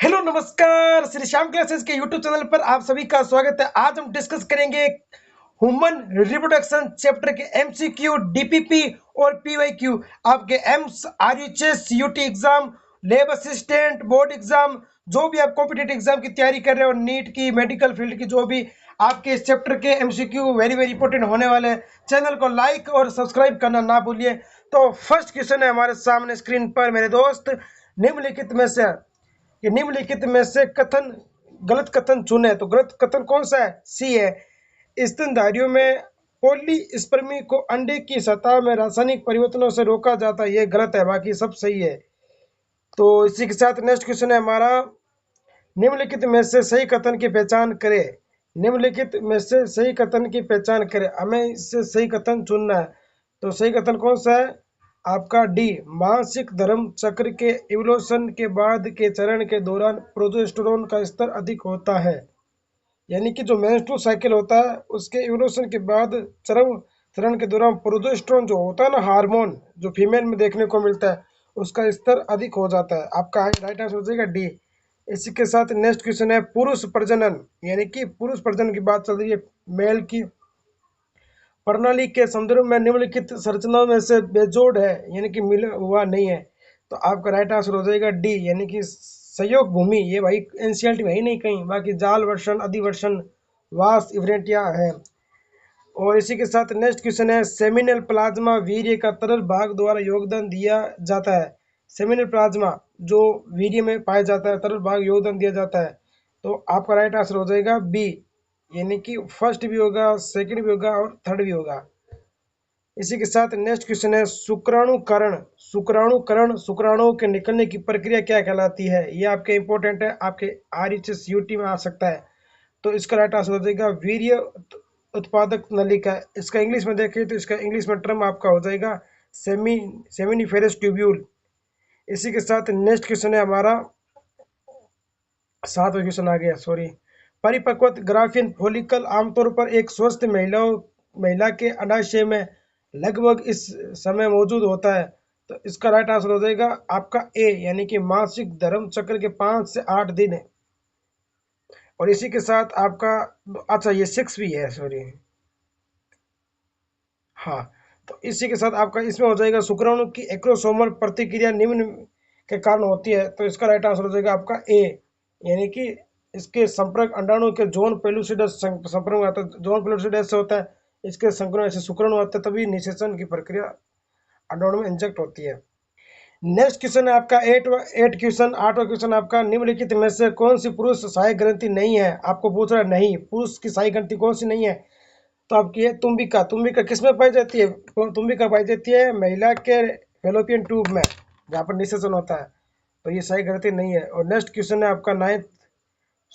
Hello नमस्कार, Shri Shyam classes के YouTube channel पर आप सभी का स्वागत है। आज हम डिस्कस करेंगे ह्यूमन रिप्रोडक्शन चैप्टर के एमसीक्यू, डीपीपी और पीवाईक्यू। आपके AIIMS, RUHS, UT exam, lab assistant, board exam, जो भी आप कॉम्पिटिटिव एग्जाम की तैयारी कर रहे हो, नीट की, मेडिकल फील्ड की, जो भी आपके इस चैप्टर के एमसीक्यू वेरी वेरी इंपॉर्टेंट होने वाले हैं। चैनल को लाइक और सब्सक्राइब करना ना भूलिए। तो फर्स्ट क्वेश्चन है हमारे सामने स्क्रीन पर मेरे दोस्त, निम्नलिखित में से कि निम्नलिखित में से कथन गलत कथन चुने। तो गलत कथन कौन सा है? सी है। स्तनधारियों में पॉलीस्पर्मी को अंडे की सतह में रासायनिक परिवर्तनों से रोका जाता है, ये गलत है, बाकी सब सही है। तो इसी के साथ नेक्स्ट क्वेश्चन है हमारा, निम्नलिखित में से सही कथन की पहचान करें। निम्नलिखित में से सही कथन की पहचान करें, हमें इससे सही कथन चुनना है। तो सही कथन कौन सा है? आपका डी, मासिक धर्म चक्र के इवोल्यूशन के बाद के चरण के दौरान प्रोजेस्टेरोन का स्तर अधिक होता है। यानी कि जो मेंस्ट्रुअल साइकिल होता है उसके इवोल्यूशन के बाद चरम चरण के दौरान प्रोजेस्टेरोन जो होता है ना, हार्मोन जो फीमेल में देखने को मिलता है, उसका स्तर अधिक हो जाता है। आपका राइट आंसर हो जाएगा डी। इसी के साथ नेक्स्ट क्वेश्चन है पुरुष प्रजनन, यानी कि पुरुष प्रजनन की बात चल रही है, मेल की प्रणाली के संदर्भ में निम्नलिखित संरचनाओं में से बेजोड़ है, यानी कि मिला हुआ नहीं है। तो आपका राइट आंसर हो जाएगा डी, यानी कि सहयोग भूमि। ये भाई एनसीईआरटी में ही नहीं कहीं, बाकी जाल वर्षण, अधिवर्षण, वास इवरेंटिया है। और इसी के साथ नेक्स्ट क्वेश्चन है, सेमिनल प्लाज्मा वीर्य का तरल भाग द्वारा योगदान दिया जाता है। सेमिनल प्लाज्मा जो वीर्य में पाया जाता है, तरल भाग योगदान दिया जाता है। तो आपका राइट आंसर हो जाएगा बी, यानी कि फर्स्ट भी होगा, सेकंड भी होगा और थर्ड भी होगा। इसी के साथ नेक्स्ट क्वेश्चन है, शुक्राणुकरण। शुक्राणुकरण, शुक्राणुओं के निकलने की प्रक्रिया क्या कहलाती है? ये आपके इंपॉर्टेंट है, आपके आरएचएस यूटी में आ सकता है। तो इसका राइट आंसर हो जाएगा वीर्य उत्पादक नलिका। इसका इंग्लिश में देखें तो इसका इंग्लिश में टर्म आपका हो जाएगा सेमिनिफेरस ट्यूब्यूल। इसी के साथ नेक्स्ट क्वेश्चन है हमारा, 7वां क्वेश्चन आ गया, सॉरी। परिपक्व ग्राफिन फॉलिकल आमतौर पर एक स्वस्थ महिला के अंडाशय में लगभग इस समय मौजूद होता है। तो इसका राइट आंसर हो जाएगा आपका ए, यानी कि मासिक धर्म चक्र के 5 से 8 दिन है। और इसी के साथ आपका, अच्छा ये 6 भी है, सॉरी, हाँ। तो इसी के साथ आपका इसमें हो जाएगा, शुक्राणु की एक्रोसोमल प्रतिक्रिया निम्न के कारण होती है। तो इसका राइट आंसर हो जाएगा आपका ए, यानी कि इसके संपर्क अंडाणु के जोन पेलुसिडस संपर्क में आता है। जोन पेलुसिडस से होता है, इसके संक्रमण से शुक्राणु आते हैं, तभी निषेचन की प्रक्रिया अंडाणु में इंजेक्ट होती है। नेक्स्ट क्वेश्चन है आपका एट क्वेश्चन, 8वां क्वेश्चन आपका, निम्नलिखित में से कौन सी पुरुष सहायक ग्रंथि नहीं है? आपको पूछ रहा है नहीं, पुरुष की सहायक ग्रंथि कौन सी नहीं है? तो आपकी है तुम्बिका। तुम्बिका किस में पाई जाती है? तुम्बिका पाई जाती है महिला के फेलोपियन ट्यूब में, जहाँ पर निषेचन होता है। तो ये सही गलती नहीं है। और नेक्स्ट क्वेश्चन है आपका 9th,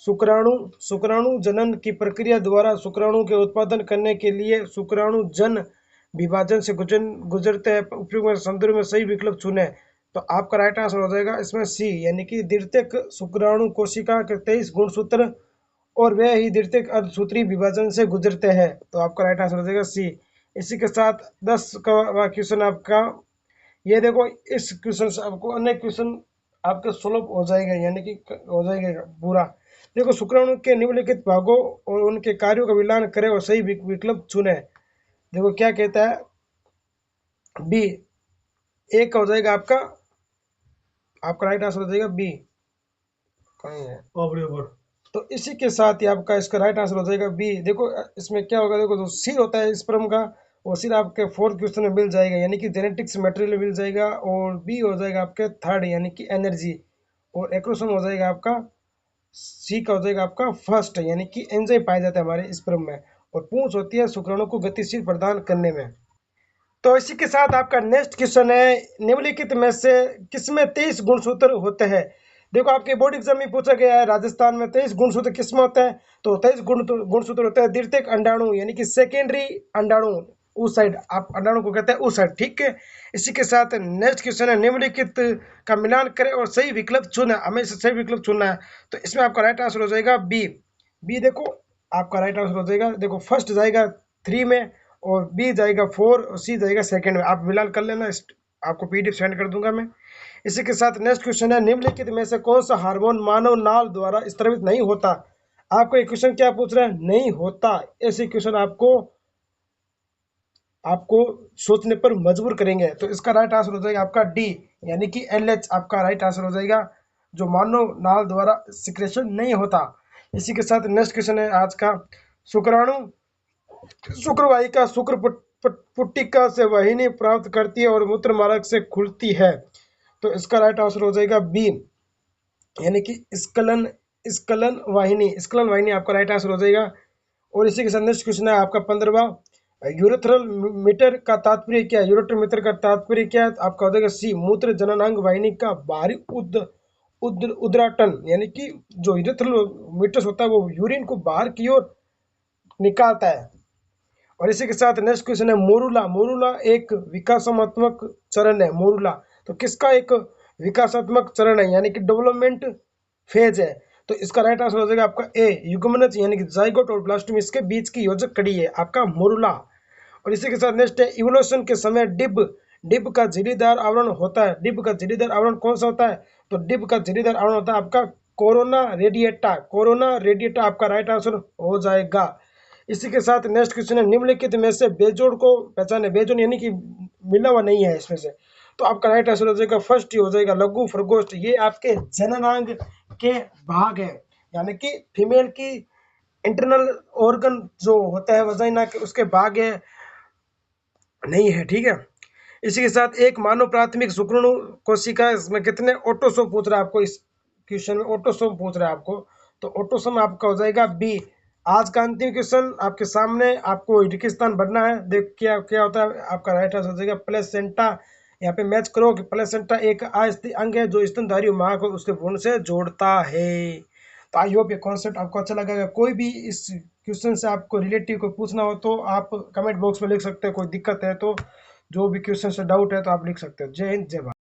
शुक्राणु। शुक्राणु जनन की प्रक्रिया द्वारा शुक्राणु के उत्पादन करने के लिए शुक्राणु जन विभाजन से गुजरते हैं, उपयुक्त संदर्भ में सही विकल्प चुने। तो आपका राइट आंसर हो जाएगा इसमें सी, यानी कि द्वितीयक शुक्राणु कोशिका के 23 गुणसूत्र और वे ही द्वितीयक अर्धसूत्री विभाजन से गुजरते हैं। तो आपका राइट आंसर हो जाएगा सी। इसी के साथ 10 का क्वेश्चन आपका, ये देखो, इस क्वेश्चन से आपको अनेक क्वेश्चन आपके सोल्व हो जाएंगे, यानी कि हो जाएंगे पूरा। देखो, शुक्राणु के निम्नलिखित भागों और उनके कार्यों का मिलान करें और सही विकल्प चुने। देखो क्या कहता है, बी, एक हो जाएगा आपका राइट आंसर हो जाएगा बी, कहीं है ऊपर। तो इसी के साथ ही आपका इसका राइट आंसर हो जाएगा बी। देखो इसमें क्या होगा, देखो जो सिर होता है स्पर्म का, वो सिर आपके 4th क्वेश्चन में मिल जाएगा, यानी कि जेनेटिक्स मटेरियल मिल जाएगा। और बी हो जाएगा आपके 3rd, यानी कि एनर्जी। और एक्रोसोम हो जाएगा आपका, सी का हो जाएगा आपका 1st, यानी कि एंजाइम पाया जाता है हमारे स्पर्म में। और पूंछ होती है शुक्राणु को गतिशील प्रदान करने में। तो इसी के साथ आपका नेक्स्ट क्वेश्चन है, निम्नलिखित में से किसमें 23 गुणसूत्र होते हैं? देखो आपके बोर्ड एग्जाम में पूछा गया है, राजस्थान में 23 गुणसूत्र किसमें होते हैं? तो 23 गुणसूत्र होते हैं द्वितीयक अंडाणु, यानी कि सेकेंडरी अंडाणु, उस साइड, आप अंडाणु को कहते हैं उस साइड, ठीक है। इसी के साथ नेक्स्ट क्वेश्चन है, निम्नलिखित का मिलान करें और सही विकल्प चुना, हमें सही विकल्प चुनना है। तो इसमें आपका राइट आंसर हो जाएगा बी। बी देखो, आपका राइट आंसर हो जाएगा, देखो फर्स्ट जाएगा 3 में, और बी जाएगा 4 और सी जाएगा सेकंड में। आप मिलान कर लेना, आपको पीडीएफ सेंड कर दूंगा मैं। इसी के साथ नेक्स्ट क्वेश्चन है, निम्नलिखित में से कौन सा हार्मोन मानव नाल द्वारा स्रावित नहीं होता। आपको एक क्वेश्चन क्या पूछ रहा है, नहीं होता। ऐसे क्वेश्चन आपको आपको सोचने पर मजबूर करेंगे। तो इसका राइट आंसर हो जाएगा आपका डी, यानी कि LH आपका राइट आंसर हो जाएगा, जो मानव नाल द्वारा सिक्रेशन नहीं होता। इसी के साथ नेक्स्ट क्वेश्चन है आज का, शुक्राणु शुक्रवाहिका शुक्र पुट्टिका से वाहिनी प्राप्त करती है और मूत्र मार्ग से खुलती है। तो इसका राइट आंसर हो जाएगा बी, यानी कि स्खलन स्खलन वाहिनी आपका राइट आंसर हो जाएगा। और इसी के साथ नेक्स्ट क्वेश्चन है आपका 15वां, यूरेथ्रल मीटर का तात्पर्य क्या है। यूरेथ्रल मीटर का तात्पर्य क्या है, आपका हो जाएगा सी, मूत्र जननांग वाहिनी का बाहरी उद्राटन, यानी कि जो यूरेथ्रल मीटर होता है वो यूरिन को बाहर की ओर निकालता है। और इसी के साथ नेक्स्ट क्वेश्चन है, मोरूला मोरूला एक विकासात्मक चरण है। मोरूला तो किसका एक विकासात्मक चरण है, यानी कि डेवलपमेंट फेज है। तो इसका राइट आंसर हो जाएगा आपका ए, युग्मनज, यानी कि जाइगोट और ब्लास्टोम इसके बीच की योजक कड़ी है आपका मोरूला। और इसी के साथ नेक्स्ट है, इवोल्यूशन के समय डिब का झिल्लीदार आवरण होता है। डिब का झिल्लीदार आवरण कौन सा होता है, तो डिब का झिल्लीदार आवरण होता है आपका कोरोना रेडिएटा। कोरोना रेडिएटा आपका राइट आंसर हो जाएगा। इसी के साथ नेक्स्ट क्वेश्चन है, निम्नलिखित में से बेजोड़ को पहचाने। बेजोड़ यानी कि मिला हुआ नहीं है इसमें से। तो आपका राइट आंसर हो जाएगा फर्स्ट ही हो जाएगा, लघु प्रकोष्ठ। ये आपके जननांग के भाग है, यानी कि फीमेल की इंटरनल ऑर्गन जो होता है वजाइना के, उसके भाग है, नहीं है, ठीक है। इसी के साथ एक मानव प्राथमिक शुक्राणु कोशिका में कितने ऑटोसोम पूछ रहा है आपको, इस क्वेश्चन में ऑटोसोम पूछ रहा है आपको। तो ऑटोसोम आपका हो जाएगा बी। आज का अंतिम क्वेश्चन आपके सामने, आपको रिक्तिस्थान भरना है। देख क्या क्या होता है, आपका राइट आंसर हो जाएगा प्लेसेंटा। यहाँ पे मैच करो कि प्लेसेंटा एक अस्थि अंग है जो स्तनधारी मां को उसके भ्रूण से जोड़ता है। तो आई होप ये कॉन्सेप्ट आपको अच्छा लगेगा। कोई भी इस क्वेश्चन से आपको रिलेटिव को पूछना हो तो आप कमेंट बॉक्स में लिख सकते हो, कोई दिक्कत है तो, जो भी क्वेश्चन से डाउट है तो आप लिख सकते हो। जय हिंद, जय भारत।